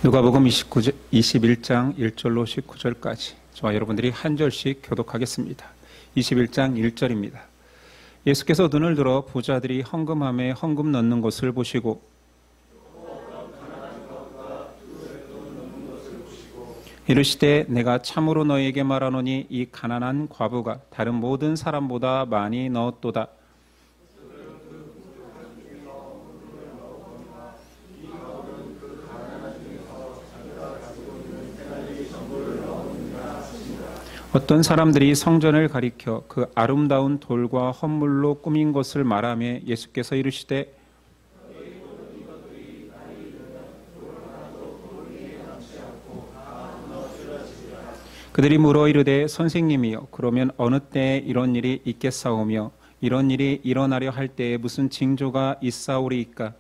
누가복음 21장 1절로 19절까지 저와 여러분들이 한 절씩 교독하겠습니다. 21장 1절입니다. 예수께서 눈을 들어 부자들이 헌금함에 헌금 넣는 것을 보시고 이르시되 내가 참으로 너희에게 말하노니 이 가난한 과부가 다른 모든 사람보다 많이 넣었도다. 어떤 사람들이 성전을 가리켜 그 아름다운 돌과 헌물로 꾸민 것을 말하며 예수께서 이르시되 그들이 물어 이르되 선생님이여 그러면 어느 때에 이런 일이 있겠사오며 이런 일이 일어나려 할 때에 무슨 징조가 있사오리이까?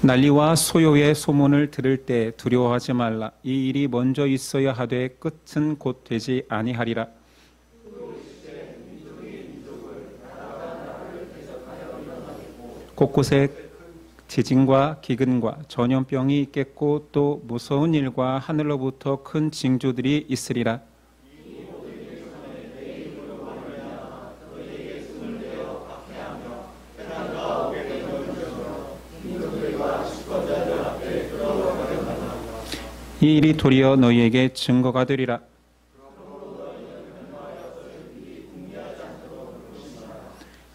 난리와 소요의 소문을 들을 때 두려워하지 말라. 이 일이 먼저 있어야 하되 끝은 곧 되지 아니하리라. 곳곳에 지진과 기근과 전염병이 있겠고 또 무서운 일과 하늘로부터 큰 징조들이 있으리라. 이 일이 도리어 너희에게 증거가 되리라.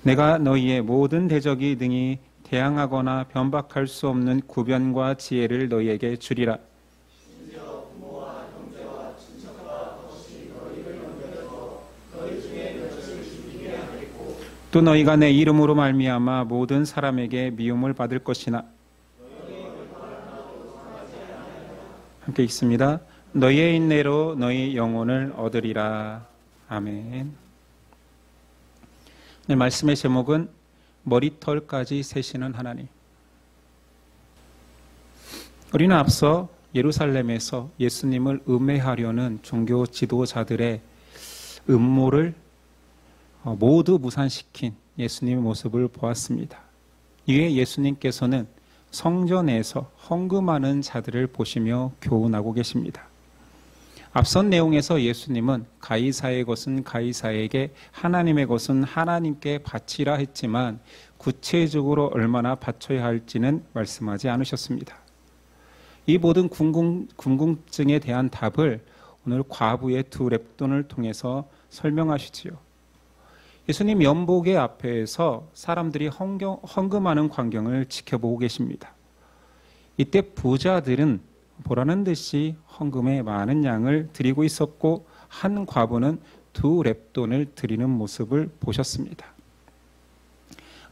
내가 너희의 모든 대적이 능히 대항하거나 변박할 수 없는 구변과 지혜를 너희에게 주리라. 또 너희가 내 이름으로 말미암아 모든 사람에게 미움을 받을 것이나 함께 읽습니다. 너희의 인내로 너희 영혼을 얻으리라. 아멘. 오늘 말씀의 제목은 머리털까지 세시는 하나님. 우리는 앞서 예루살렘에서 예수님을 음해하려는 종교 지도자들의 음모를 모두 무산시킨 예수님의 모습을 보았습니다. 이에 예수님께서는 성전에서 헌금하는 자들을 보시며 교훈하고 계십니다. 앞선 내용에서 예수님은 가이사의 것은 가이사에게 하나님의 것은 하나님께 바치라 했지만 구체적으로 얼마나 바쳐야 할지는 말씀하지 않으셨습니다. 이 모든 궁금증에 대한 답을 오늘 과부의 두 렙돈을 통해서 설명하시지요. 예수님 연복의 앞에서 사람들이 헌금하는 광경을 지켜보고 계십니다. 이때 부자들은 보라는 듯이 헌금의 많은 양을 드리고 있었고 한 과부는 두 렙돈을 드리는 모습을 보셨습니다.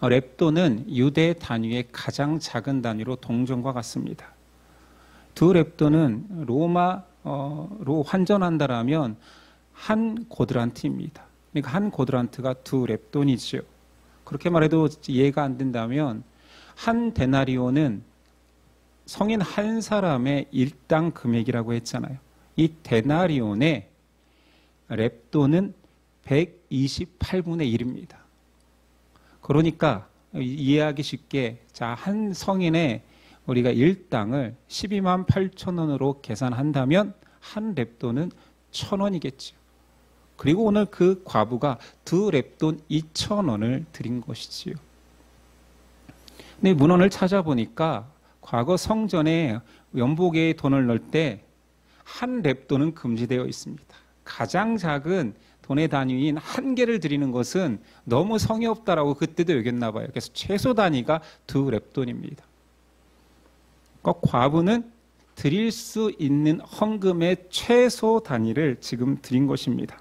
렙돈은 유대 단위의 가장 작은 단위로 동전과 같습니다. 두 렙돈은 로마로 환전한다라면 한 고드란트입니다. 그러니까 한 고드란트가 두 렙돈이죠. 그렇게 말해도 이해가 안 된다면 한 데나리오는 성인 한 사람의 일당 금액이라고 했잖아요. 이 데나리온의 렙돈은 128분의 1입니다. 그러니까 이해하기 쉽게 한 성인의 우리가 일당을 12만 8천 원으로 계산한다면 한 렙돈은 1,000원이겠죠. 그리고 오늘 그 과부가 두 렙돈 2,000원을 드린 것이지요. 근데 문헌을 찾아보니까 과거 성전에 연복의 돈을 넣을 때 한 렙돈은 금지되어 있습니다. 가장 작은 돈의 단위인 한 개를 드리는 것은 너무 성의 없다라고 그때도 여겼나 봐요. 그래서 최소 단위가 두 렙돈입니다. 그러니까 과부는 드릴 수 있는 헌금의 최소 단위를 지금 드린 것입니다.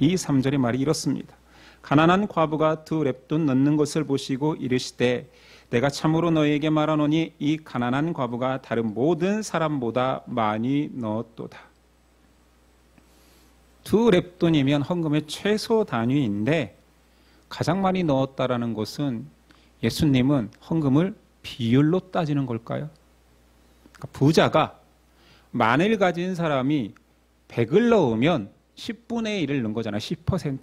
이 3절의 말이 이렇습니다. 가난한 과부가 두 렙돈 넣는 것을 보시고 이르시되 내가 참으로 너희에게 말하노니 이 가난한 과부가 다른 모든 사람보다 많이 넣었도다. 두 렙돈이면 헌금의 최소 단위인데 가장 많이 넣었다라는 것은 예수님은 헌금을 비율로 따지는 걸까요? 그러니까 부자가 만을 가진 사람이 100을 넣으면 10분의 1을 넣은 거잖아요. 10%.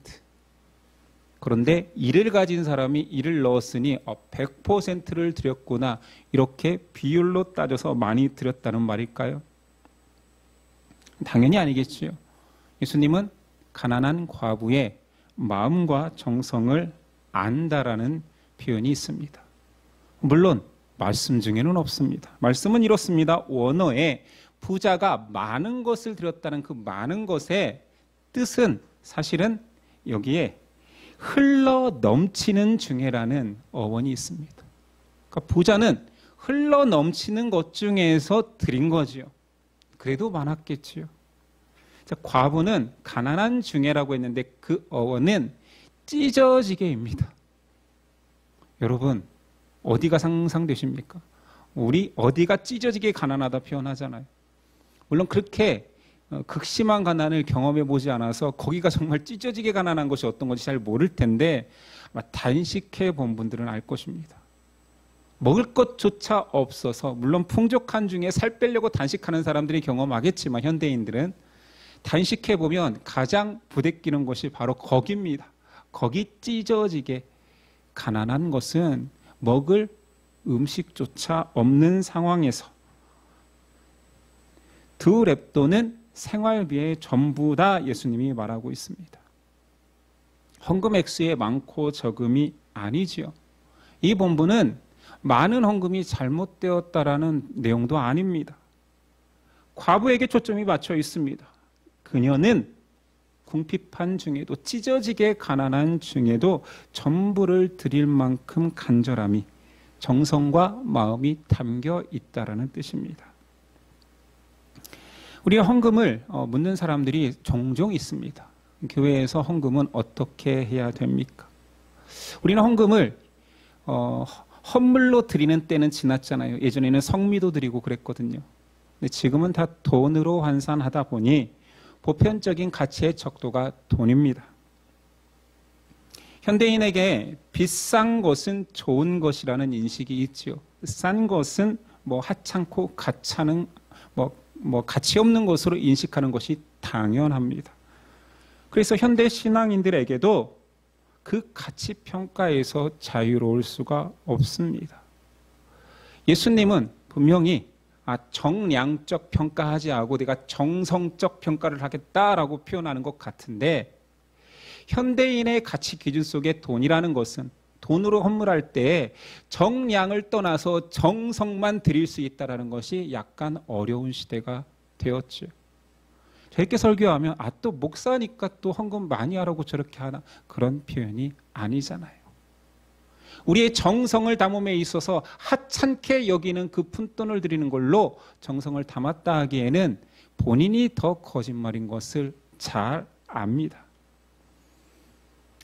그런데 1을 가진 사람이 1을 넣었으니 100%를 드렸구나. 이렇게 비율로 따져서 많이 드렸다는 말일까요? 당연히 아니겠지요. 예수님은 가난한 과부의 마음과 정성을 안다라는 표현이 있습니다. 물론 말씀 중에는 없습니다. 말씀은 이렇습니다. 원어에 부자가 많은 것을 드렸다는 그 많은 것의 뜻은 사실은 여기에 흘러 넘치는 중에라는 어원이 있습니다. 그러니까 부자는 흘러 넘치는 것 중에서 드린 거지요. 그래도 많았겠지요. 자, 과부는 가난한 중에라고 했는데 그 어원은 찢어지게입니다. 여러분, 어디가 상상되십니까? 우리 어디가 찢어지게 가난하다 표현하잖아요. 물론 그렇게 극심한 가난을 경험해 보지 않아서 거기가 정말 찢어지게 가난한 것이 어떤 건지 잘 모를 텐데 아마 단식해 본 분들은 알 것입니다. 먹을 것조차 없어서, 물론 풍족한 중에 살 빼려고 단식하는 사람들이 경험하겠지만 현대인들은 단식해 보면 가장 부대끼는 것이 바로 거기입니다. 거기 찢어지게 가난한 것은 먹을 음식조차 없는 상황에서 두 렙돈은 생활비의 전부다 예수님이 말하고 있습니다. 헌금 액수의 많고 적음이 아니지요. 이 본문은 많은 헌금이 잘못되었다라는 내용도 아닙니다. 과부에게 초점이 맞춰 있습니다. 그녀는 궁핍한 중에도, 찢어지게 가난한 중에도 전부를 드릴 만큼 간절함이, 정성과 마음이 담겨 있다라는 뜻입니다. 우리가 헌금을 묻는 사람들이 종종 있습니다. 교회에서 헌금은 어떻게 해야 됩니까? 우리는 헌금을 헌물로 드리는 때는 지났잖아요. 예전에는 성미도 드리고 그랬거든요. 근데 지금은 다 돈으로 환산하다 보니 보편적인 가치의 척도가 돈입니다. 현대인에게 비싼 것은 좋은 것이라는 인식이 있지요. 싼 것은 하찮고 가차는 가치 없는 것으로 인식하는 것이 당연합니다. 그래서 현대 신앙인들에게도 그 가치 평가에서 자유로울 수가 없습니다. 예수님은 분명히 정량적 평가하지 않고 내가 정성적 평가를 하겠다라고 표현하는 것 같은데, 현대인의 가치 기준 속에 돈이라는 것은, 돈으로 헌물할 때 정량을 떠나서 정성만 드릴 수 있다는 것이 약간 어려운 시대가 되었죠. 이렇게 설교하면 또 목사니까 또 헌금 많이 하라고 저렇게 하나, 그런 표현이 아니잖아요. 우리의 정성을 담음에 있어서 하찮게 여기는 그 푼돈을 드리는 걸로 정성을 담았다 하기에는 본인이 더 거짓말인 것을 잘 압니다.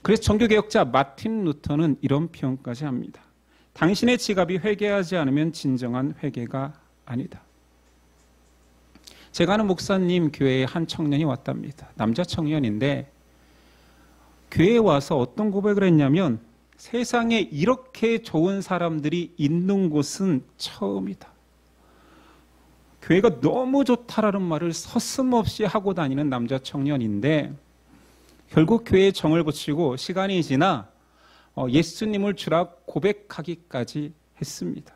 그래서 종교개혁자 마틴 루터는 이런 표현까지 합니다. 당신의 지갑이 회개하지 않으면 진정한 회개가 아니다. 제가 아는 목사님 교회에 한 청년이 왔답니다. 남자 청년인데 교회에 와서 어떤 고백을 했냐면, 세상에 이렇게 좋은 사람들이 있는 곳은 처음이다. 교회가 너무 좋다라는 말을 서슴없이 하고 다니는 남자 청년인데, 결국 교회에 정을 붙이고 시간이 지나 예수님을 주라 고백하기까지 했습니다.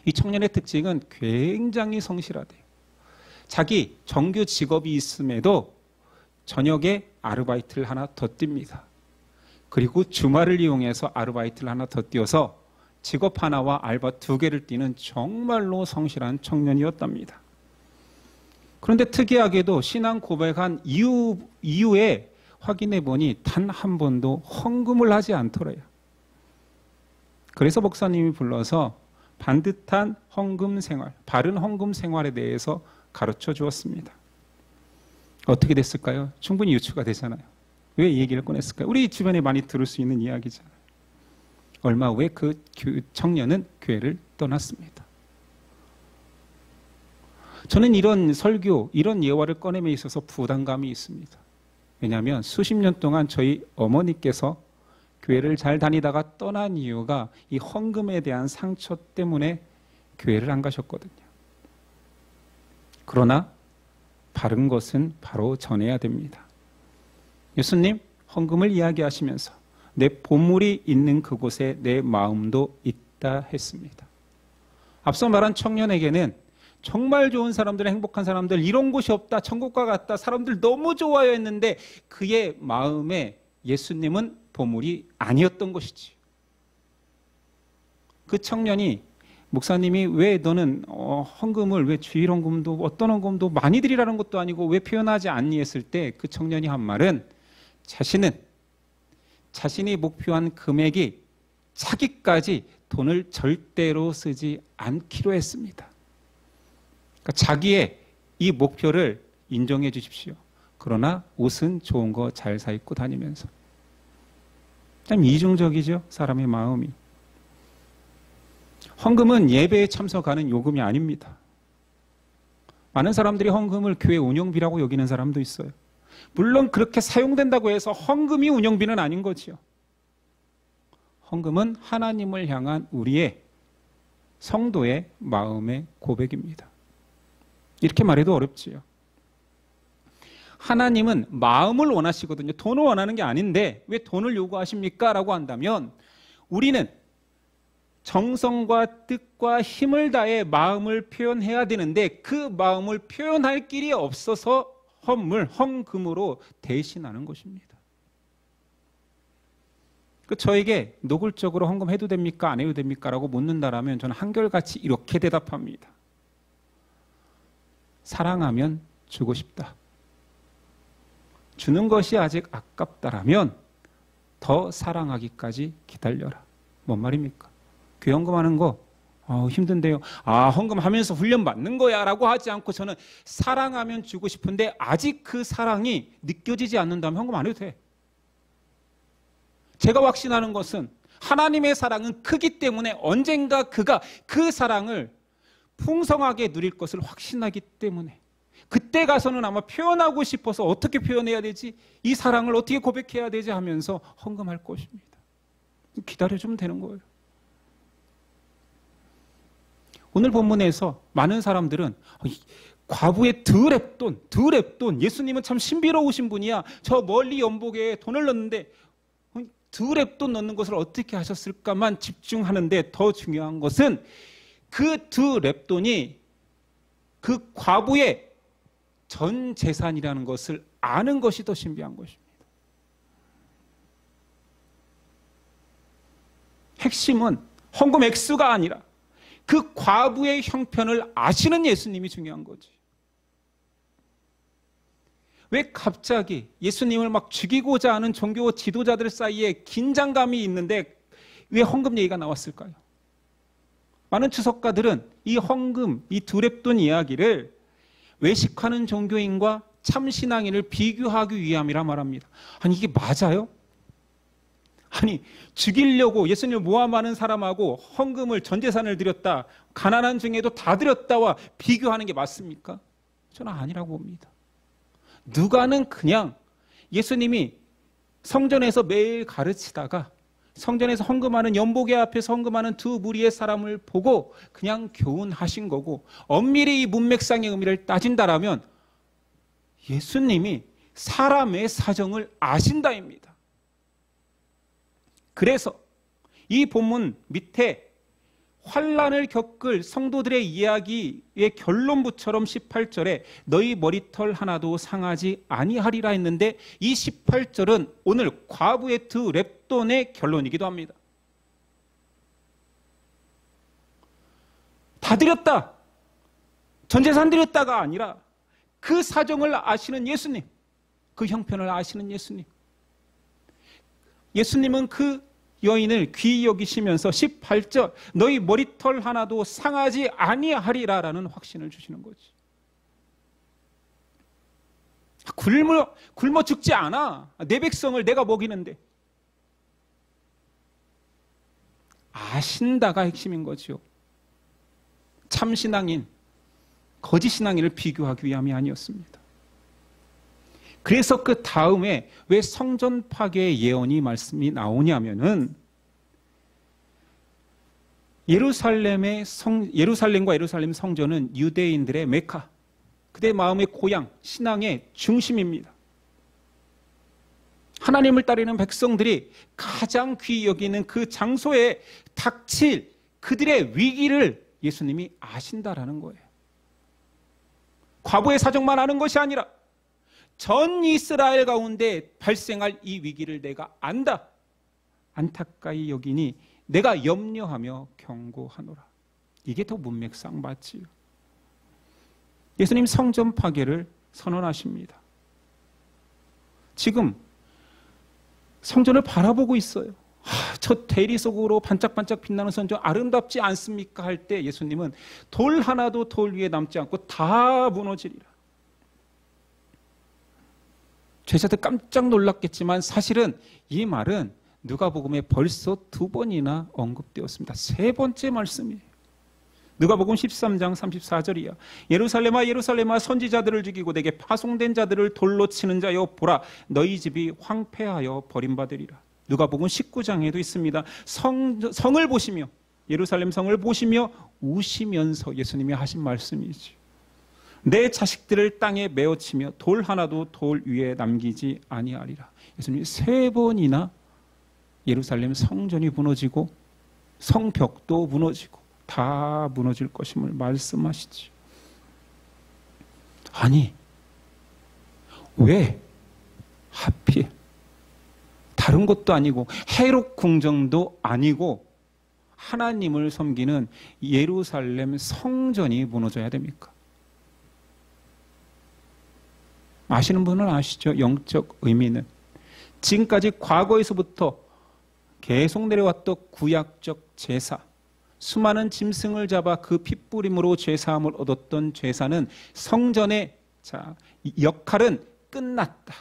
이 청년의 특징은 굉장히 성실하대요. 자기 정규 직업이 있음에도 저녁에 아르바이트를 하나 더 띱니다. 그리고 주말을 이용해서 아르바이트를 하나 더 띄어서 직업 하나와 알바 2개를 띄는 정말로 성실한 청년이었답니다. 그런데 특이하게도 신앙 고백한 이후에 확인해 보니 단 한 번도 헌금을 하지 않더래요. 그래서 목사님이 불러서 반듯한 헌금 생활, 바른 헌금 생활에 대해서 가르쳐 주었습니다. 어떻게 됐을까요? 충분히 유추가 되잖아요. 왜 이 얘기를 꺼냈을까요? 우리 주변에 많이 들을 수 있는 이야기잖아요. 얼마 후에 그 청년은 교회를 떠났습니다. 저는 이런 설교, 이런 예화를 꺼냄에 있어서 부담감이 있습니다. 왜냐하면 수십 년 동안 저희 어머니께서 교회를 잘 다니다가 떠난 이유가 이 헌금에 대한 상처 때문에 교회를 안 가셨거든요. 그러나 바른 것은 바로 전해야 됩니다. 예수님 헌금을 이야기하시면서 내 보물이 있는 그곳에 내 마음도 있다 했습니다. 앞서 말한 청년에게는 정말 좋은 사람들, 행복한 사람들, 이런 곳이 없다, 천국과 같다, 사람들 너무 좋아요 했는데 그의 마음에 예수님은 보물이 아니었던 것이지. 그 청년이 목사님이 왜 너는 헌금을 왜 주일 헌금도 어떤 헌금도 많이 드리라는 것도 아니고 왜 표현하지 않니 했을 때 그 청년이 한 말은 자신은 자신이 목표한 금액이 차기까지 돈을 절대로 쓰지 않기로 했습니다. 그러니까 자기의 이 목표를 인정해 주십시오. 그러나 옷은 좋은 거 잘 사 입고 다니면서. 참 이중적이죠, 사람의 마음이. 헌금은 예배에 참석하는 요금이 아닙니다. 많은 사람들이 헌금을 교회 운영비라고 여기는 사람도 있어요. 물론 그렇게 사용된다고 해서 헌금이 운영비는 아닌 거지요. 헌금은 하나님을 향한 우리의 성도의 마음의 고백입니다. 이렇게 말해도 어렵지요. 하나님은 마음을 원하시거든요. 돈을 원하는 게 아닌데 왜 돈을 요구하십니까? 라고 한다면 우리는 정성과 뜻과 힘을 다해 마음을 표현해야 되는데 그 마음을 표현할 길이 없어서 헌금으로 대신하는 것입니다. 저에게 노골적으로 헌금해도 됩니까? 안 해도 됩니까? 라고 묻는다라면 저는 한결같이 이렇게 대답합니다. 사랑하면 주고 싶다. 주는 것이 아직 아깝다라면 더 사랑하기까지 기다려라. 뭔 말입니까? 교회 헌금하는 거 힘든데요. 헌금하면서 훈련 받는 거야 라고 하지 않고 저는 사랑하면 주고 싶은데 아직 그 사랑이 느껴지지 않는다면 헌금 안 해도 돼. 제가 확신하는 것은 하나님의 사랑은 크기 때문에 언젠가 그가 그 사랑을 풍성하게 누릴 것을 확신하기 때문에 그때 가서는 아마 표현하고 싶어서 어떻게 표현해야 되지? 이 사랑을 어떻게 고백해야 되지? 하면서 헌금할 것입니다. 기다려주면 되는 거예요. 오늘 본문에서 많은 사람들은 과부의 드랩돈, 예수님은 참 신비로우신 분이야. 저 멀리 연복에 돈을 넣는데 드랩돈 넣는 것을 어떻게 하셨을까만 집중하는데 더 중요한 것은 그 드랩돈이 그 과부의 전 재산이라는 것을 아는 것이 더 신비한 것입니다. 핵심은 헌금 액수가 아니라 그 과부의 형편을 아시는 예수님이 중요한 거지. 왜 갑자기 예수님을 막 죽이고자 하는 종교 지도자들 사이에 긴장감이 있는데 왜 헌금 얘기가 나왔을까요? 많은 추석가들은 이 헌금, 이 드랩돈 이야기를 외식하는 종교인과 참신앙인을 비교하기 위함이라 말합니다. 아니 이게 맞아요? 아니 죽이려고 예수님을 모함하는 사람하고 헌금을 전 재산을 드렸다, 가난한 중에도 다 드렸다와 비교하는 게 맞습니까? 저는 아니라고 봅니다. 누가는 그냥 예수님이 성전에서 매일 가르치다가 성전에서 헌금하는 연복의 앞에서 헌금하는 두 무리의 사람을 보고 그냥 교훈하신 거고 엄밀히 이 문맥상의 의미를 따진다라면 예수님이 사람의 사정을 아신다입니다. 그래서 이 본문 밑에 환난을 겪을 성도들의 이야기의 결론부처럼 18절에 너희 머리털 하나도 상하지 아니하리라 했는데 이 18절은 오늘 과부의 드랩돈의 결론이기도 합니다. 다 드렸다, 전재산 드렸다가 아니라 그 사정을 아시는 예수님, 그 형편을 아시는 예수님, 예수님은 그 여인을 귀히 여기시면서 18절 너희 머리털 하나도 상하지 아니하리라라는 확신을 주시는 거지. 굶어 죽지 않아. 내 백성을 내가 먹이는데. 아신다가 핵심인 거죠. 참신앙인, 거짓신앙인을 비교하기 위함이 아니었습니다. 그래서 그 다음에 왜 성전 파괴의 예언이 말씀이 나오냐면은 예루살렘과 예루살렘 성전은 유대인들의 메카, 그 그대 마음의 고향, 신앙의 중심입니다. 하나님을 따르는 백성들이 가장 귀히 여기는 그 장소에 닥칠 그들의 위기를 예수님이 아신다라는 거예요. 과부의 사정만 아는 것이 아니라 전 이스라엘 가운데 발생할 이 위기를 내가 안다. 안타까이 여기니 내가 염려하며 경고하노라. 이게 더 문맥상 맞지요. 예수님 성전 파괴를 선언하십니다. 지금 성전을 바라보고 있어요. 저 대리석으로 반짝반짝 빛나는 성전 아름답지 않습니까? 할 때 예수님은 돌 하나도 돌 위에 남지 않고 다 무너지리라. 제자들 깜짝 놀랐겠지만 사실은 이 말은 누가복음에 벌써 2번이나 언급되었습니다. 3번째 말씀이에요. 누가복음 13장 34절이야. 예루살렘아 예루살렘아 선지자들을 죽이고 내게 파송된 자들을 돌로 치는 자여 보라 너희 집이 황폐하여 버림받으리라. 누가복음 19장에도 있습니다. 성을 보시며 예루살렘 성을 보시며 우시면서 예수님이 하신 말씀이지. 내 자식들을 땅에 메어치며 돌 하나도 돌 위에 남기지 아니하리라. 예수님이 3번이나 예루살렘 성전이 무너지고 성벽도 무너지고 다 무너질 것임을 말씀하시지. 아니, 왜 하필 다른 것도 아니고 헤롯 궁정도 아니고 하나님을 섬기는 예루살렘 성전이 무너져야 됩니까? 아시는 분은 아시죠? 영적 의미는 지금까지 과거에서부터 계속 내려왔던 구약적 제사, 수많은 짐승을 잡아 그 핏부림으로 죄사함을 얻었던 제사는 성전의 역할은 끝났다.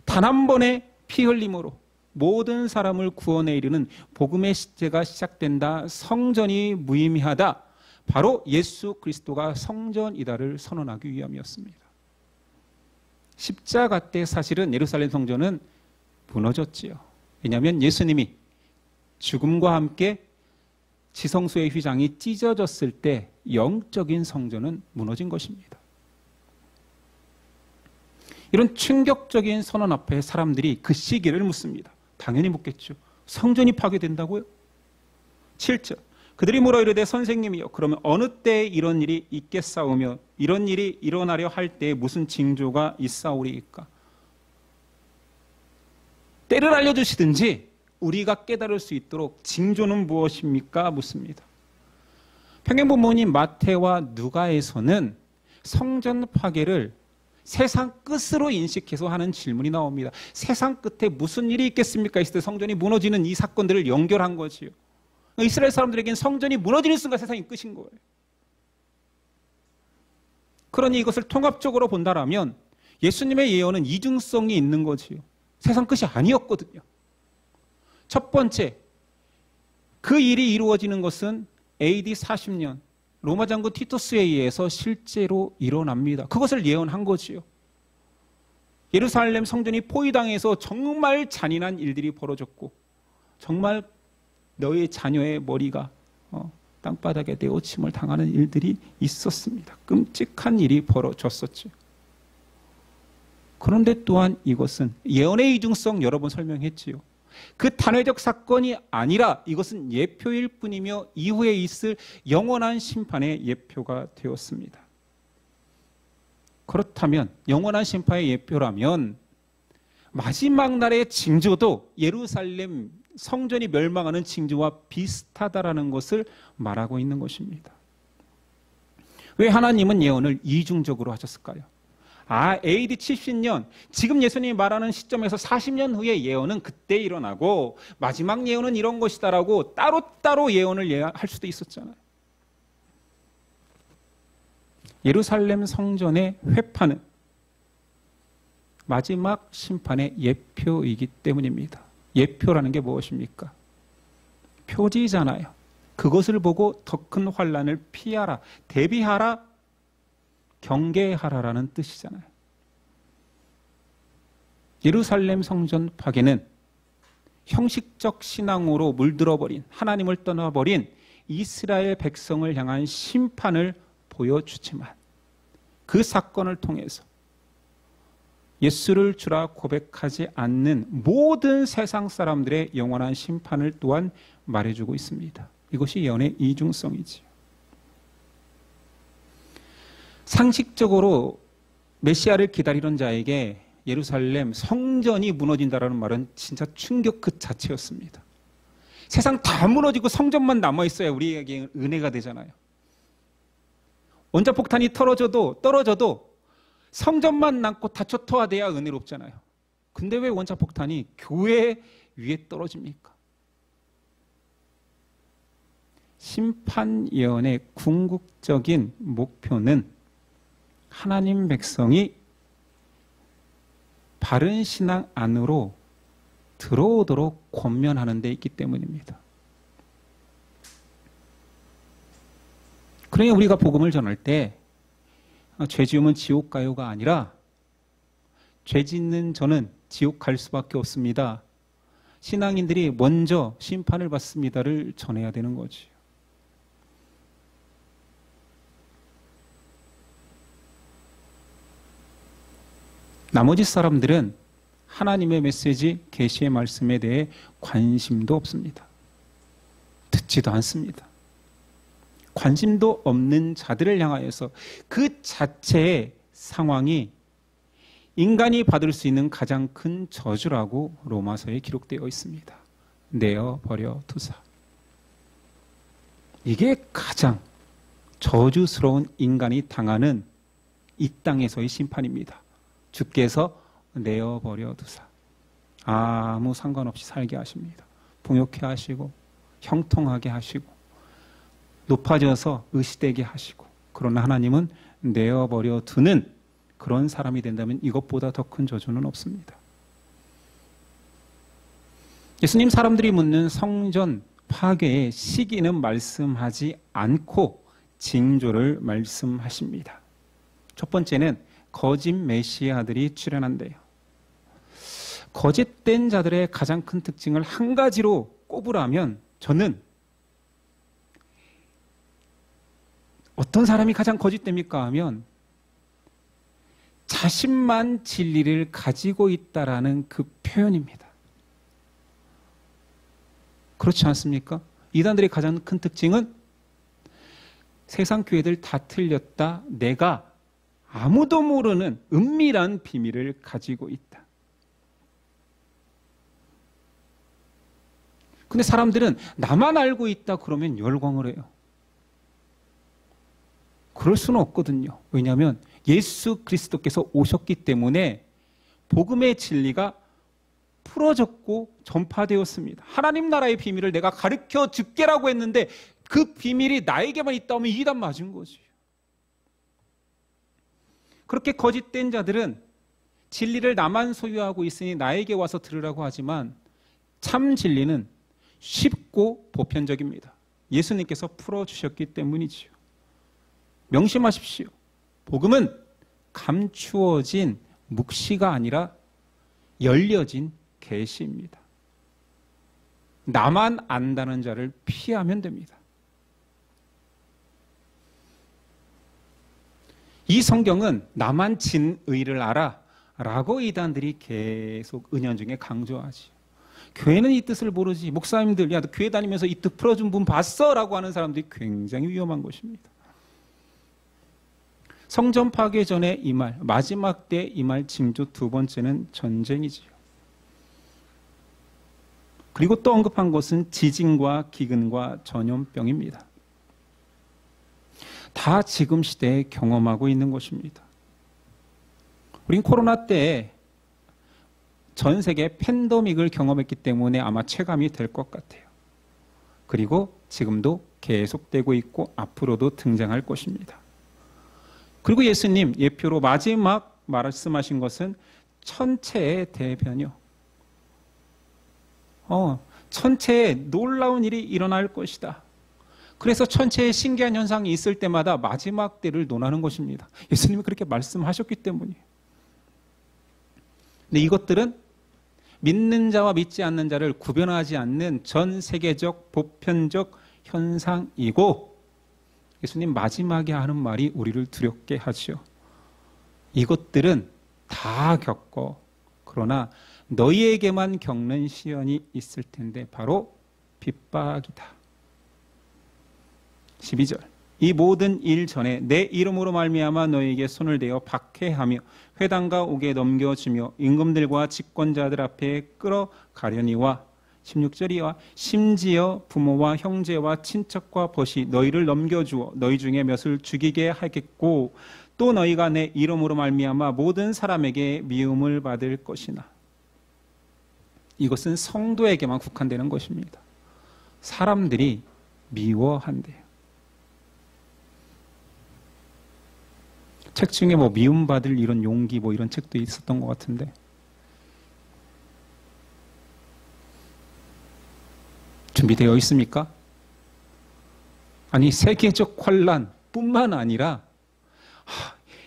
단 한 번의 피 흘림으로 모든 사람을 구원에 이르는 복음의 시제가 시작된다. 성전이 무의미하다. 바로 예수 그리스도가 성전이다를 선언하기 위함이었습니다. 십자가 때 사실은 예루살렘 성전은 무너졌지요. 왜냐하면 예수님이 죽음과 함께 지성소의 휘장이 찢어졌을 때 영적인 성전은 무너진 것입니다. 이런 충격적인 선언 앞에 사람들이 그 시기를 묻습니다. 당연히 묻겠죠. 성전이 파괴된다고요? 7절 그들이 물어 이르되 선생님이여 그러면 어느 때에 이런 일이 있겠사오며 이런 일이 일어나려 할 때에 무슨 징조가 있사오리이까? 때를 알려주시든지 우리가 깨달을 수 있도록 징조는 무엇입니까? 묻습니다. 평행본문인 마태와 누가에서는 성전 파괴를 세상 끝으로 인식해서 하는 질문이 나옵니다. 세상 끝에 무슨 일이 있겠습니까? 있을 때 성전이 무너지는 이 사건들을 연결한 거지요. 이스라엘 사람들에게는 성전이 무너지는 순간 세상이 끝인 거예요. 그러니 이것을 통합적으로 본다라면 예수님의 예언은 이중성이 있는 거지요. 세상 끝이 아니었거든요. 첫 번째, 그 일이 이루어지는 것은 AD 40년 로마 장군 티투스에 의해서 실제로 일어납니다. 그것을 예언한 거지요. 예루살렘 성전이 포위당해서 정말 잔인한 일들이 벌어졌고 정말 너의 자녀의 머리가 땅바닥에 내어침을 당하는 일들이 있었습니다. 끔찍한 일이 벌어졌었죠. 그런데 또한 이것은 예언의 이중성 여러 번 설명했지요. 그 단회적 사건이 아니라 이것은 예표일 뿐이며 이후에 있을 영원한 심판의 예표가 되었습니다. 그렇다면 영원한 심판의 예표라면 마지막 날의 징조도 예루살렘 성전이 멸망하는 징조와 비슷하다라는 것을 말하고 있는 것입니다. 왜 하나님은 예언을 이중적으로 하셨을까요? AD 70년, 지금 예수님이 말하는 시점에서 40년 후의 예언은 그때 일어나고 마지막 예언은 이런 것이다라고 따로따로 예언을 할 수도 있었잖아요. 예루살렘 성전의 회파는 마지막 심판의 예표이기 때문입니다. 예표라는 게 무엇입니까? 표지잖아요. 그것을 보고 더 큰 환난을 피하라, 대비하라, 경계하라라는 뜻이잖아요. 예루살렘 성전 파괴는 형식적 신앙으로 물들어버린, 하나님을 떠나버린 이스라엘 백성을 향한 심판을 보여주지만 그 사건을 통해서 예수를 주라 고백하지 않는 모든 세상 사람들의 영원한 심판을 또한 말해주고 있습니다. 이것이 연의 이중성이지요. 상식적으로 메시아를 기다리던 자에게 예루살렘 성전이 무너진다라는 말은 진짜 충격 그 자체였습니다. 세상 다 무너지고 성전만 남아있어야 우리에게 은혜가 되잖아요. 원자폭탄이 떨어져도 성전만 남고 닫혀 토화돼야 은혜롭잖아요. 근데 왜 원자폭탄이 교회 위에 떨어집니까? 심판 예언의 궁극적인 목표는 하나님 백성이 바른 신앙 안으로 들어오도록 권면하는 데 있기 때문입니다. 그러니 우리가 복음을 전할 때 죄 지으면 지옥 가요가 아니라 죄 짓는 저는 지옥 갈 수밖에 없습니다. 신앙인들이 먼저 심판을 받습니다를 전해야 되는 거지. 나머지 사람들은 하나님의 메시지, 계시의 말씀에 대해 관심도 없습니다. 듣지도 않습니다. 관심도 없는 자들을 향하여서 그 자체의 상황이 인간이 받을 수 있는 가장 큰 저주라고 로마서에 기록되어 있습니다. 내어버려 두사. 이게 가장 저주스러운 인간이 당하는 이 땅에서의 심판입니다. 주께서 내어버려 두사. 아무 상관없이 살게 하십니다. 봉욕해 하시고 형통하게 하시고 높아져서 의시되게 하시고, 그러나 하나님은 내어버려 두는 그런 사람이 된다면 이것보다 더 큰 저주는 없습니다. 예수님 사람들이 묻는 성전 파괴의 시기는 말씀하지 않고 징조를 말씀하십니다. 첫 번째는 거짓 메시아들이 출현한대요. 거짓된 자들의 가장 큰 특징을 한 가지로 꼽으라면 저는 어떤 사람이 가장 거짓됩니까 하면 자신만 진리를 가지고 있다라는 그 표현입니다. 그렇지 않습니까? 이단들의 가장 큰 특징은 세상 교회들 다 틀렸다. 내가 아무도 모르는 은밀한 비밀을 가지고 있다. 근데 사람들은 나만 알고 있다 그러면 열광을 해요. 그럴 수는 없거든요. 왜냐하면 예수 그리스도께서 오셨기 때문에 복음의 진리가 풀어졌고 전파되었습니다. 하나님 나라의 비밀을 내가 가르쳐 줄게라고 했는데 그 비밀이 나에게만 있다면 이단 맞은 거지. 그렇게 거짓된 자들은 진리를 나만 소유하고 있으니 나에게 와서 들으라고 하지만 참 진리는 쉽고 보편적입니다. 예수님께서 풀어주셨기 때문이지요. 명심하십시오. 복음은 감추어진 묵시가 아니라 열려진 계시입니다. 나만 안다는 자를 피하면 됩니다. 이 성경은 나만 진의를 알아 라고 이단들이 계속 은연중에 강조하지. 교회는 이 뜻을 모르지. 목사님들, 야, 너 교회 다니면서 이 뜻 풀어준 분 봤어? 라고 하는 사람들이 굉장히 위험한 것입니다. 성전 파괴 전에 이 말, 마지막 때 이 말 징조 두 번째는 전쟁이지요. 그리고 또 언급한 것은 지진과 기근과 전염병입니다. 다 지금 시대에 경험하고 있는 것입니다. 우린 코로나 때 전 세계 팬데믹을 경험했기 때문에 아마 체감이 될 것 같아요. 그리고 지금도 계속되고 있고 앞으로도 등장할 것입니다. 그리고 예수님 예표로 마지막 말씀하신 것은 천체의 대변이요. 천체에 놀라운 일이 일어날 것이다. 그래서 천체에 신기한 현상이 있을 때마다 마지막 때를 논하는 것입니다. 예수님이 그렇게 말씀하셨기 때문이에요. 근데 이것들은 믿는 자와 믿지 않는 자를 구별하지 않는 전 세계적 보편적 현상이고 예수님 마지막에 하는 말이 우리를 두렵게 하죠. 이것들은 다 겪어. 그러나 너희에게만 겪는 시련이 있을 텐데 바로 핍박이다. 12절. 이 모든 일 전에 내 이름으로 말미암아 너희에게 손을 대어 박해하며 회당과 옥에 넘겨주며 임금들과 집권자들 앞에 끌어가려니와 16절이와 심지어 부모와 형제와 친척과 벗이 너희를 넘겨주어 너희 중에 몇을 죽이게 하겠고 또 너희가 내 이름으로 말미암아 모든 사람에게 미움을 받을 것이나. 이것은 성도에게만 국한되는 것입니다. 사람들이 미워한대요. 책 중에 뭐 미움받을 이런 용기 뭐 이런 책도 있었던 것 같은데 준비되어 있습니까? 아니 세계적 환란뿐만 아니라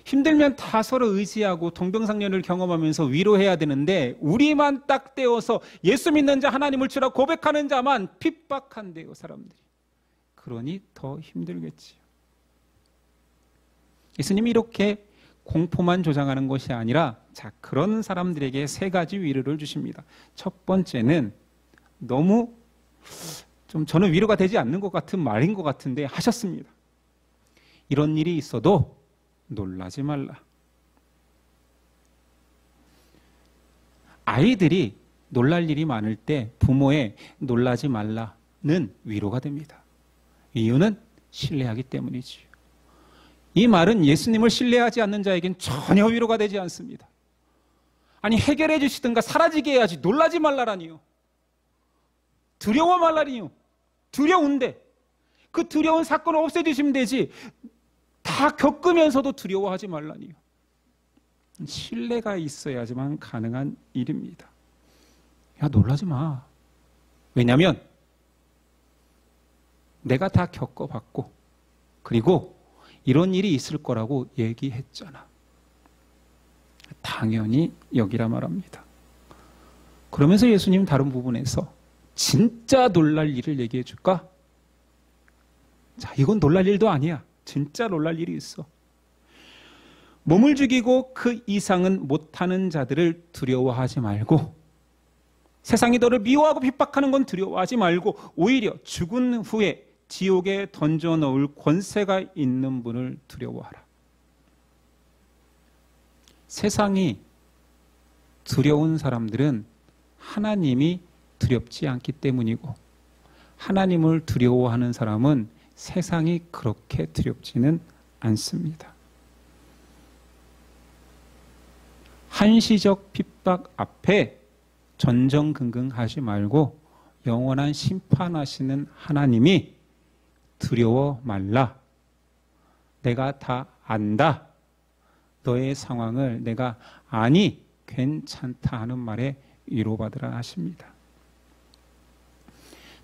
힘들면 다 서로 의지하고 동병상련을 경험하면서 위로해야 되는데 우리만 딱 떼어서 예수 믿는 자 하나님을 주라 고백하는 자만 핍박한대요 사람들이. 그러니 더 힘들겠지요. 예수님이 이렇게 공포만 조장하는 것이 아니라 자 그런 사람들에게 세 가지 위로를 주십니다. 첫 번째는 너무 좀 저는 위로가 되지 않는 것 같은 말인 것 같은데 하셨습니다. 이런 일이 있어도 놀라지 말라. 아이들이 놀랄 일이 많을 때 부모의 놀라지 말라는 위로가 됩니다. 이유는 신뢰하기 때문이지요. 이 말은 예수님을 신뢰하지 않는 자에겐 전혀 위로가 되지 않습니다. 아니 해결해 주시든가 사라지게 해야지 놀라지 말라라니요. 두려워 말라니요. 두려운데 그 두려운 사건을 없애주시면 되지 다 겪으면서도 두려워하지 말라니요. 신뢰가 있어야지만 가능한 일입니다. 야 놀라지 마. 왜냐하면 내가 다 겪어봤고 그리고 이런 일이 있을 거라고 얘기했잖아. 당연히 여기라 말합니다. 그러면서 예수님 다른 부분에서 진짜 놀랄 일을 얘기해 줄까? 자, 이건 놀랄 일도 아니야. 진짜 놀랄 일이 있어. 몸을 죽이고 그 이상은 못하는 자들을 두려워하지 말고 세상이 너를 미워하고 핍박하는 건 두려워하지 말고 오히려 죽은 후에 지옥에 던져 넣을 권세가 있는 분을 두려워하라. 세상이 두려운 사람들은 하나님이 두렵지 않기 때문이고 하나님을 두려워하는 사람은 세상이 그렇게 두렵지는 않습니다. 한시적 핍박 앞에 전전긍긍하지 말고 영원한 심판하시는 하나님이 두려워 말라. 내가 다 안다. 너의 상황을 내가 아니 괜찮다 하는 말에 위로받으라 하십니다.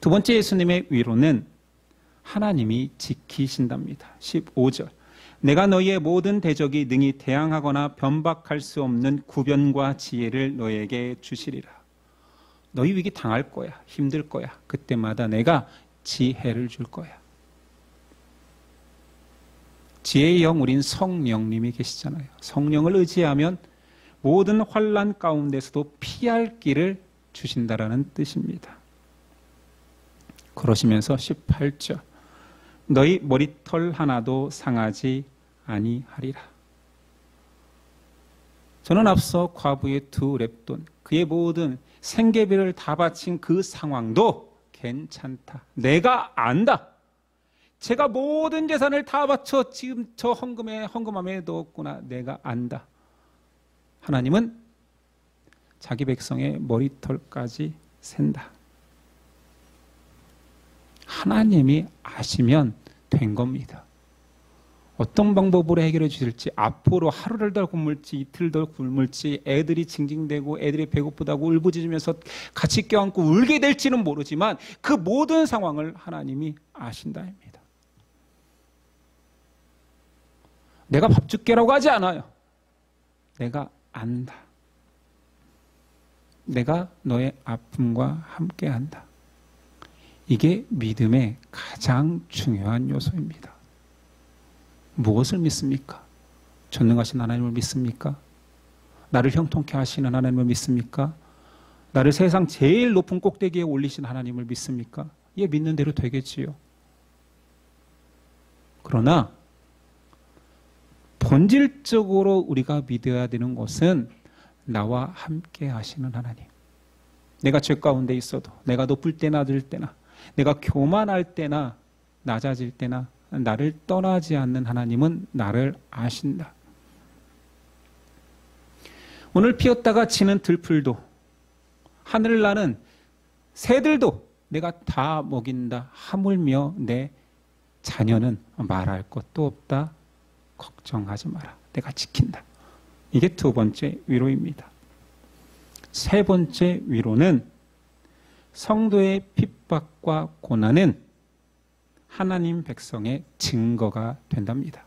두 번째 예수님의 위로는 하나님이 지키신답니다. 15절. 내가 너희의 모든 대적이 능히 대항하거나 변박할 수 없는 구변과 지혜를 너희에게 주시리라. 너희 위기 당할 거야. 힘들 거야. 그때마다 내가 지혜를 줄 거야. 지혜의 영 우린 성령님이 계시잖아요. 성령을 의지하면 모든 환난 가운데서도 피할 길을 주신다라는 뜻입니다. 그러시면서 18절. 너희 머리털 하나도 상하지 아니하리라. 저는 앞서 과부의 두 랩돈, 그의 모든 생계비를 다 바친 그 상황도 괜찮다. 내가 안다. 제가 모든 재산을 다 바쳐 지금 저 헌금함에 넣었구나. 내가 안다. 하나님은 자기 백성의 머리털까지 센다. 하나님이 아시면 된 겁니다. 어떤 방법으로 해결해 주실지, 앞으로 하루를 더 굶을지 이틀 더 굶을지, 애들이 징징대고 애들이 배고프다고 울부짖으면서 같이 껴안고 울게 될지는 모르지만 그 모든 상황을 하나님이 아신다입니다. 내가 밥 줄게라고 하지 않아요. 내가 안다. 내가 너의 아픔과 함께한다. 이게 믿음의 가장 중요한 요소입니다. 무엇을 믿습니까? 전능하신 하나님을 믿습니까? 나를 형통케 하시는 하나님을 믿습니까? 나를 세상 제일 높은 꼭대기에 올리신 하나님을 믿습니까? 예, 믿는 대로 되겠지요. 그러나 본질적으로 우리가 믿어야 되는 것은 나와 함께 하시는 하나님. 내가 죄 가운데 있어도, 내가 높을 때나 낮을 때나, 내가 교만할 때나 낮아질 때나 나를 떠나지 않는 하나님은 나를 아신다. 오늘 피었다가 지는 들풀도, 하늘을 나는 새들도 내가 다 먹인다. 하물며 내 자녀는 말할 것도 없다. 걱정하지 마라. 내가 지킨다. 이게 두 번째 위로입니다. 세 번째 위로는 성도의 핍박과 고난은 하나님 백성의 증거가 된답니다.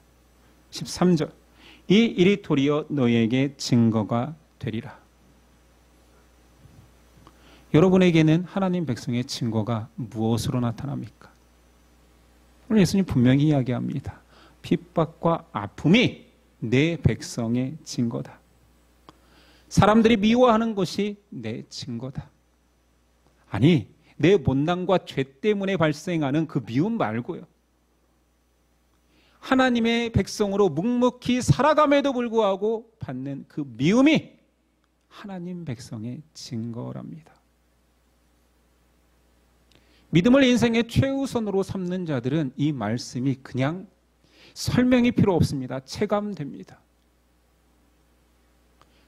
13절. 이 일이 도리어 너희에게 증거가 되리라. 여러분에게는 하나님 백성의 증거가 무엇으로 나타납니까? 오늘 예수님 분명히 이야기합니다. 핍박과 아픔이 내 백성의 증거다. 사람들이 미워하는 것이 내 증거다. 아니, 내 못난과 죄 때문에 발생하는 그 미움 말고요. 하나님의 백성으로 묵묵히 살아감에도 불구하고 받는 그 미움이 하나님 백성의 증거랍니다. 믿음을 인생의 최우선으로 삼는 자들은 이 말씀이 그냥 설명이 필요 없습니다. 체감됩니다.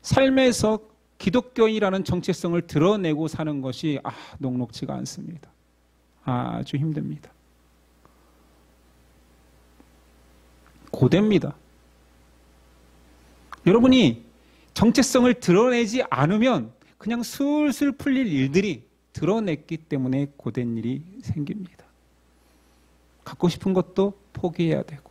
삶에서 기독교인이라는 정체성을 드러내고 사는 것이 녹록지가 않습니다. 아주 힘듭니다. 고됩니다. 여러분이 정체성을 드러내지 않으면 그냥 술술 풀릴 일들이 드러냈기 때문에 고된 일이 생깁니다. 갖고 싶은 것도 포기해야 되고,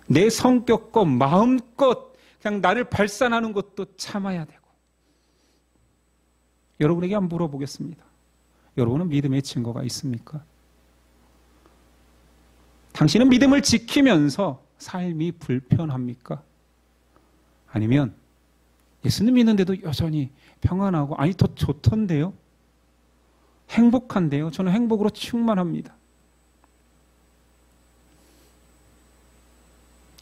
내 성격과 마음껏 그냥 나를 발산하는 것도 참아야 되고. 여러분에게 한번 물어보겠습니다. 여러분은 믿음의 증거가 있습니까? 당신은 믿음을 지키면서 삶이 불편합니까? 아니면 예수님 믿는데도 여전히 평안하고, 아니 더 좋던데요? 행복한데요? 저는 행복으로 충만합니다.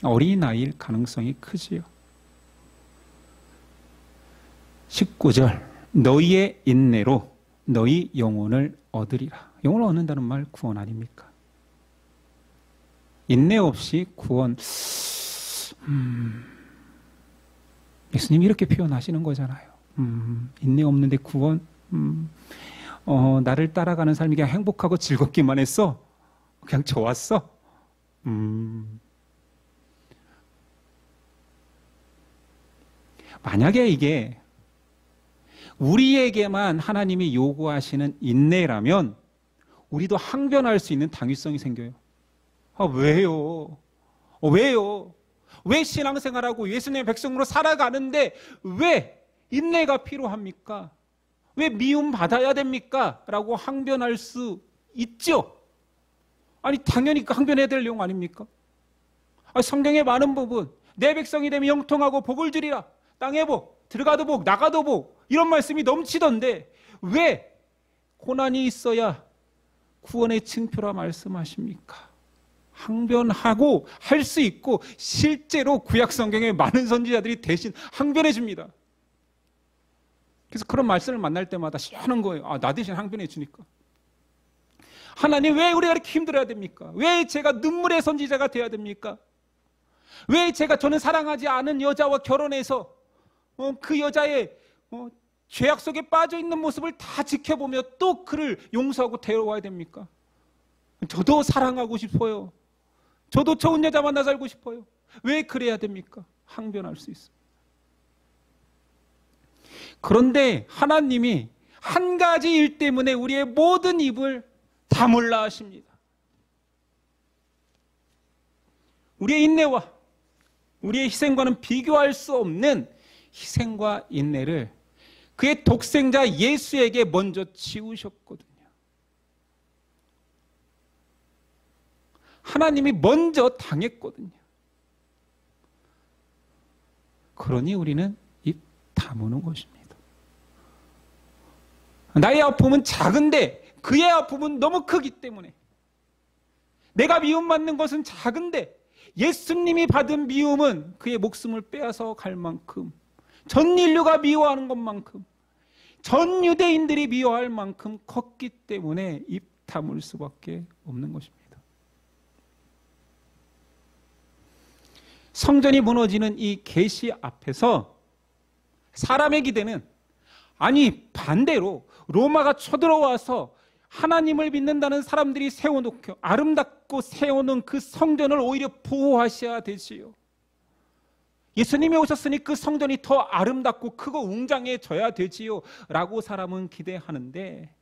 어린아이일 가능성이 크지요. 19절. 너희의 인내로 너희 영혼을 얻으리라. 영혼을 얻는다는 말 구원 아닙니까? 인내 없이 구원. 예수님이 이렇게 표현하시는 거잖아요. 인내 없는데 구원? 나를 따라가는 삶이 그냥 행복하고 즐겁기만 했어? 그냥 좋았어? 만약에 이게 우리에게만 하나님이 요구하시는 인내라면 우리도 항변할 수 있는 당위성이 생겨요. 왜요? 왜요? 왜 신앙생활하고 예수님의 백성으로 살아가는데 왜 인내가 필요합니까? 왜 미움 받아야 됩니까? 라고 항변할 수 있죠. 아니 당연히 항변해야 될 내용 아닙니까? 성경의 많은 부분, 내 백성이 되면 형통하고 복을 주리라. 땅에 복, 들어가도 복, 나가도 복, 이런 말씀이 넘치던데 왜 고난이 있어야 구원의 징표라 말씀하십니까? 항변하고 할 수 있고 실제로 구약 성경의 많은 선지자들이 대신 항변해 줍니다. 그래서 그런 말씀을 만날 때마다 시원한 거예요. 나 대신 항변해 주니까. 하나님 왜 우리가 이렇게 힘들어야 됩니까? 왜 제가 눈물의 선지자가 돼야 됩니까? 왜 저는 사랑하지 않은 여자와 결혼해서 그 여자의 죄악 속에 빠져 있는 모습을 다 지켜보며 또 그를 용서하고 데려와야 됩니까? 저도 사랑하고 싶어요. 저도 좋은 여자 만나 살고 싶어요. 왜 그래야 됩니까? 항변할 수 있습니다. 그런데 하나님이 한 가지 일 때문에 우리의 모든 입을 다물라 하십니다. 우리의 인내와 우리의 희생과는 비교할 수 없는 희생과 인내를 그의 독생자 예수에게 먼저 지우셨거든요. 하나님이 먼저 당했거든요. 그러니 우리는 입 다무는 것입니다. 나의 아픔은 작은데 그의 아픔은 너무 크기 때문에, 내가 미움받는 것은 작은데 예수님이 받은 미움은 그의 목숨을 빼앗아 갈 만큼, 전 인류가 미워하는 것만큼, 전 유대인들이 미워할 만큼 컸기 때문에 입 다물 수밖에 없는 것입니다. 성전이 무너지는 이 계시 앞에서 사람의 기대는, 아니 반대로 로마가 쳐들어와서 하나님을 믿는다는 사람들이 세워놓고 아름답고 세워놓은 그 성전을 오히려 보호하셔야 되지요. 예수님이 오셨으니 그 성전이 더 아름답고 크고 웅장해져야 되지요 라고 사람은 기대하는데,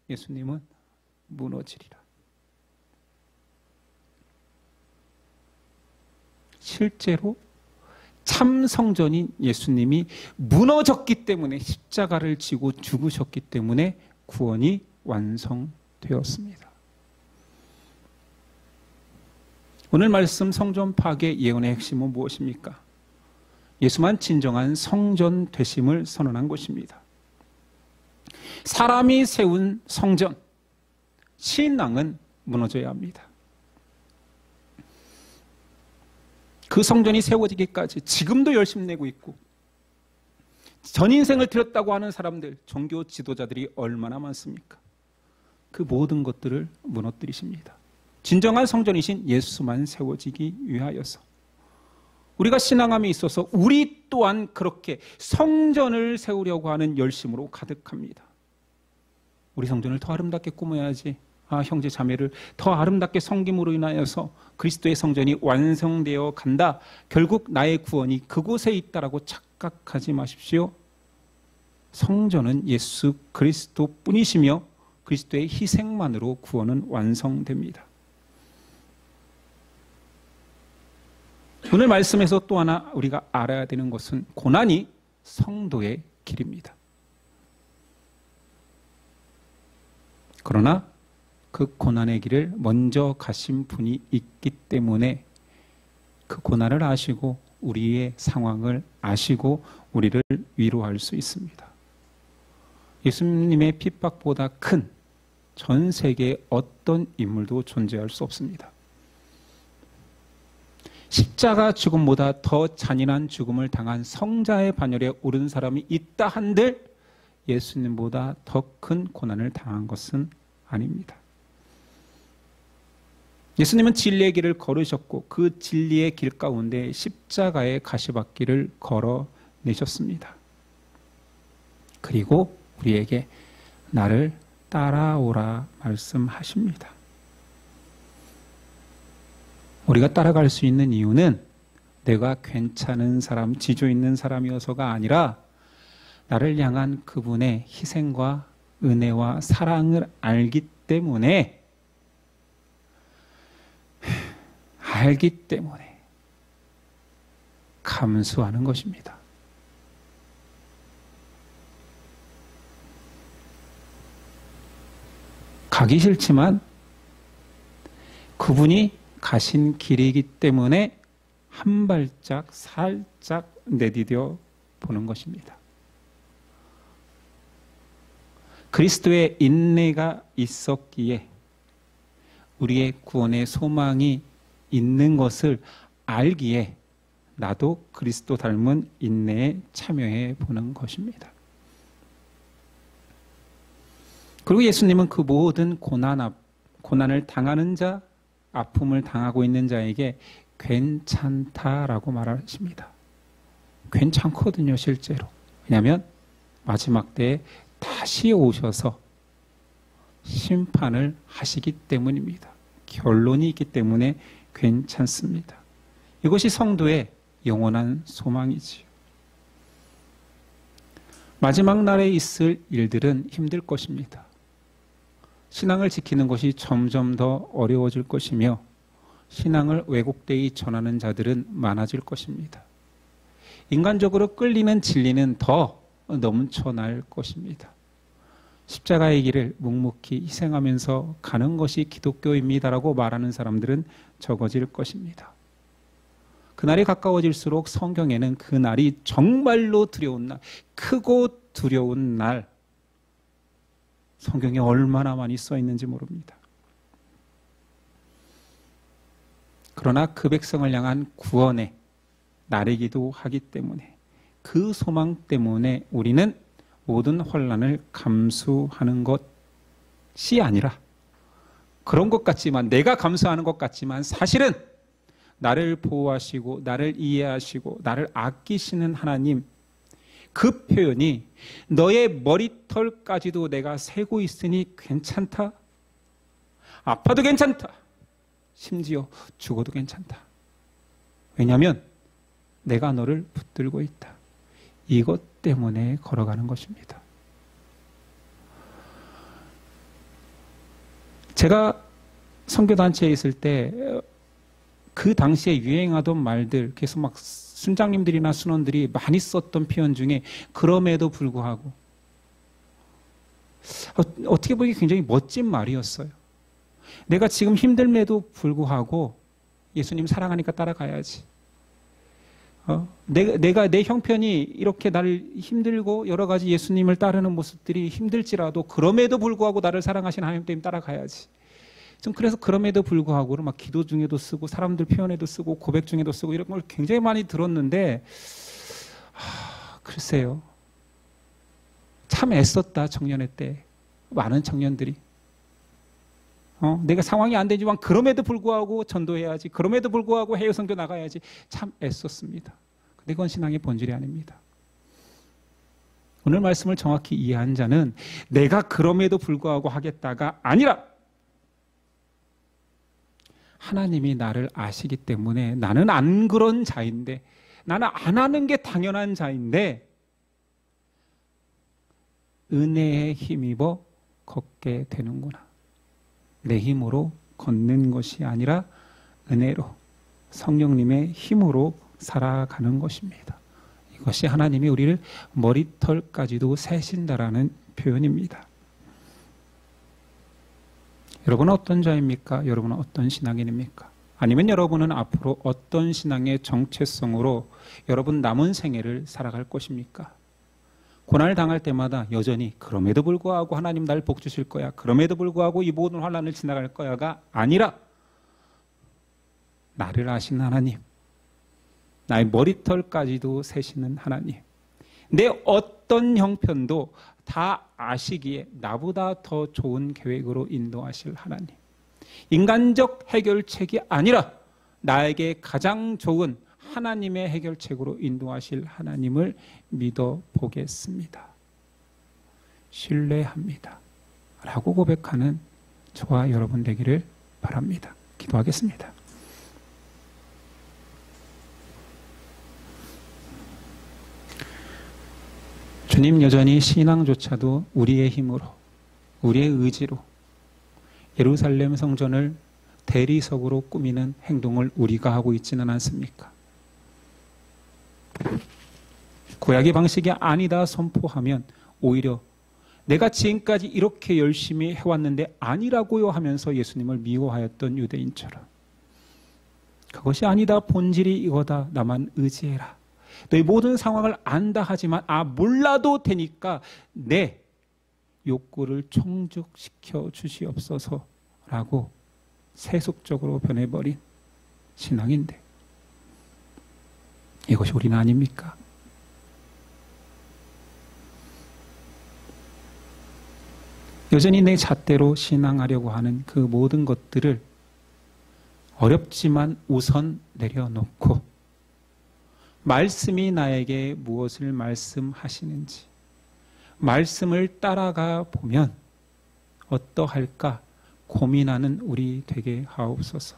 예수님은 무너지리라. 실제로 참 성전인 예수님이 무너졌기 때문에, 십자가를 지고 죽으셨기 때문에 구원이 완성되었습니다. 오늘 말씀 성전 파괴 예언의 핵심은 무엇입니까? 예수만 진정한 성전 되심을 선언한 것입니다. 사람이 세운 성전, 신앙은 무너져야 합니다. 그 성전이 세워지기까지 지금도 열심 내고 있고 전 인생을 들였다고 하는 사람들, 종교 지도자들이 얼마나 많습니까? 그 모든 것들을 무너뜨리십니다. 진정한 성전이신 예수만 세워지기 위하여서, 우리가 신앙함에 있어서 우리 또한 그렇게 성전을 세우려고 하는 열심으로 가득합니다. 우리 성전을 더 아름답게 꾸며야지, 형제 자매를 더 아름답게 섬김으로 인하여서 그리스도의 성전이 완성되어 간다, 결국 나의 구원이 그곳에 있다라고 착각하지 마십시오. 성전은 예수 그리스도 뿐이시며 그리스도의 희생만으로 구원은 완성됩니다. 오늘 말씀에서 또 하나 우리가 알아야 되는 것은, 고난이 성도의 길입니다. 그러나 그 고난의 길을 먼저 가신 분이 있기 때문에 그 고난을 아시고 우리의 상황을 아시고 우리를 위로할 수 있습니다. 예수님의 핍박보다 큰 전 세계의 어떤 인물도 존재할 수 없습니다. 십자가 죽음보다 더 잔인한 죽음을 당한 성자의 반열에 오른 사람이 있다 한들 예수님보다 더 큰 고난을 당한 것은 아닙니다. 예수님은 진리의 길을 걸으셨고 그 진리의 길 가운데 십자가의 가시밭길을 걸어내셨습니다. 그리고 우리에게 나를 따라오라 말씀하십니다. 우리가 따라갈 수 있는 이유는 내가 괜찮은 사람, 지조 있는 사람이어서가 아니라 나를 향한 그분의 희생과 은혜와 사랑을 알기 때문에 감수하는 것입니다. 가기 싫지만 그분이 가신 길이기 때문에 한 발짝 살짝 내디뎌 보는 것입니다. 그리스도의 인내가 있었기에 우리의 구원의 소망이 있는 것을 알기에 나도 그리스도 닮은 인내에 참여해 보는 것입니다. 그리고 예수님은 그 모든 고난을 당하는 자, 아픔을 당하고 있는 자에게 괜찮다라고 말하십니다. 괜찮거든요, 실제로. 왜냐하면 마지막 때에 다시 오셔서 심판을 하시기 때문입니다. 결론이 있기 때문에 괜찮습니다. 이것이 성도의 영원한 소망이지요. 마지막 날에 있을 일들은 힘들 것입니다. 신앙을 지키는 것이 점점 더 어려워질 것이며 신앙을 왜곡되이 전하는 자들은 많아질 것입니다. 인간적으로 끌리는 진리는 더 넘쳐날 것입니다. 십자가의 길을 묵묵히 희생하면서 가는 것이 기독교입니다라고 말하는 사람들은 적어질 것입니다. 그날이 가까워질수록 성경에는 그날이 정말로 두려운 날, 크고 두려운 날, 성경에 얼마나 많이 써 있는지 모릅니다. 그러나 그 백성을 향한 구원의 날이기도 하기 때문에, 그 소망 때문에 우리는 모든 혼란을 감수하는 것이 아니라, 그런 것 같지만, 내가 감수하는 것 같지만 사실은 나를 보호하시고 나를 이해하시고 나를 아끼시는 하나님, 그 표현이 너의 머리털까지도 내가 세고 있으니 괜찮다, 아파도 괜찮다, 심지어 죽어도 괜찮다. 왜냐하면 내가 너를 붙들고 있다. 이것 때문에 걸어가는 것입니다. 제가 선교단체에 있을 때 그 당시에 유행하던 말들, 계속 막 순장님들이나 순원들이 많이 썼던 표현 중에 그럼에도 불구하고, 어떻게 보기 굉장히 멋진 말이었어요. 내가 지금 힘듦에도 불구하고 예수님 사랑하니까 따라가야지. 내가 내 형편이 이렇게 나를 힘들고 여러 가지 예수님을 따르는 모습들이 힘들지라도 그럼에도 불구하고 나를 사랑하시는 하나님 때문에 따라가야지. 좀 그래서 그럼에도 불구하고 막 기도 중에도 쓰고 사람들 표현에도 쓰고 고백 중에도 쓰고 이런 걸 굉장히 많이 들었는데, 글쎄요. 참 애썼다, 청년회 때. 많은 청년들이. 내가 상황이 안 되지만 그럼에도 불구하고 전도해야지, 그럼에도 불구하고 해외 선교 나가야지, 참 애썼습니다. 근데 그건 신앙의 본질이 아닙니다. 오늘 말씀을 정확히 이해한 자는 내가 그럼에도 불구하고 하겠다가 아니라, 하나님이 나를 아시기 때문에 나는 안 그런 자인데, 나는 안 하는 게 당연한 자인데 은혜에 힘입어 걷게 되는구나. 내 힘으로 걷는 것이 아니라 은혜로, 성령님의 힘으로 살아가는 것입니다. 이것이 하나님이 우리를 머리털까지도 세신다라는 표현입니다. 여러분은 어떤 자입니까? 여러분은 어떤 신앙인입니까? 아니면 여러분은 앞으로 어떤 신앙의 정체성으로 여러분 남은 생애를 살아갈 것입니까? 고난을 당할 때마다 여전히 그럼에도 불구하고 하나님 날 복 주실 거야, 그럼에도 불구하고 이 모든 환난을 지나갈 거야가 아니라, 나를 아시는 하나님, 나의 머리털까지도 세시는 하나님, 내 어떤 형편도 다 아시기에 나보다 더 좋은 계획으로 인도하실 하나님, 인간적 해결책이 아니라 나에게 가장 좋은 하나님의 해결책으로 인도하실 하나님을 믿어보겠습니다, 신뢰합니다 라고 고백하는 저와 여러분 되기를 바랍니다. 기도하겠습니다. 주님, 여전히 신앙조차도 우리의 힘으로, 우리의 의지로 예루살렘 성전을 대리석으로 꾸미는 행동을 우리가 하고 있지는 않습니까? 구약의 방식이 아니다 선포하면 오히려 내가 지금까지 이렇게 열심히 해왔는데 아니라고요 하면서 예수님을 미워하였던 유대인처럼, 그것이 아니다, 본질이 이거다, 나만 의지해라, 너희 모든 상황을 안다 하지만 몰라도 되니까 내 욕구를 충족시켜 주시옵소서라고 세속적으로 변해버린 신앙인데, 이것이 우리는 아닙니까? 여전히 내 잣대로 신앙하려고 하는 그 모든 것들을 어렵지만 우선 내려놓고 말씀이 나에게 무엇을 말씀하시는지 말씀을 따라가 보면 어떠할까 고민하는 우리 되게 하옵소서.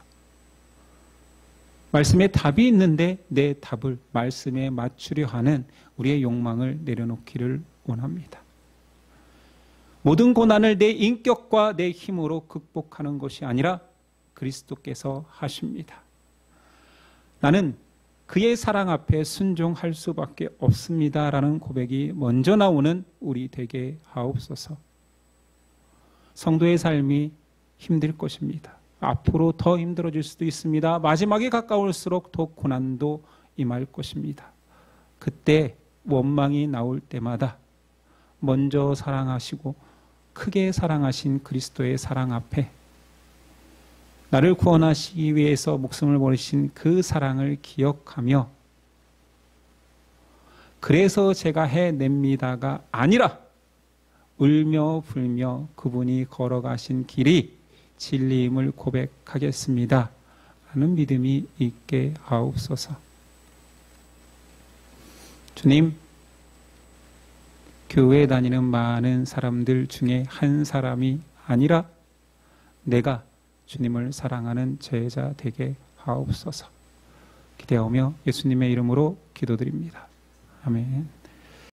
말씀에 답이 있는데 내 답을 말씀에 맞추려 하는 우리의 욕망을 내려놓기를 원합니다. 모든 고난을 내 인격과 내 힘으로 극복하는 것이 아니라 그리스도께서 하십니다. 나는 그의 사랑 앞에 순종할 수밖에 없습니다라는 고백이 먼저 나오는 우리 되게 하옵소서. 성도의 삶이 힘들 것입니다. 앞으로 더 힘들어질 수도 있습니다. 마지막에 가까울수록 더 고난도 임할 것입니다. 그때 원망이 나올 때마다 먼저 사랑하시고 크게 사랑하신 그리스도의 사랑 앞에 나를 구원하시기 위해서 목숨을 버리신 그 사랑을 기억하며 그래서 제가 해냅니다가 아니라 울며 불며 그분이 걸어가신 길이 진리임을 고백하겠습니다. 라는 믿음이 있게 하옵소서. 주님, 교회에 다니는 많은 사람들 중에 한 사람이 아니라 내가 주님을 사랑하는 제자 되게 하옵소서. 기대하며 예수님의 이름으로 기도드립니다. 아멘.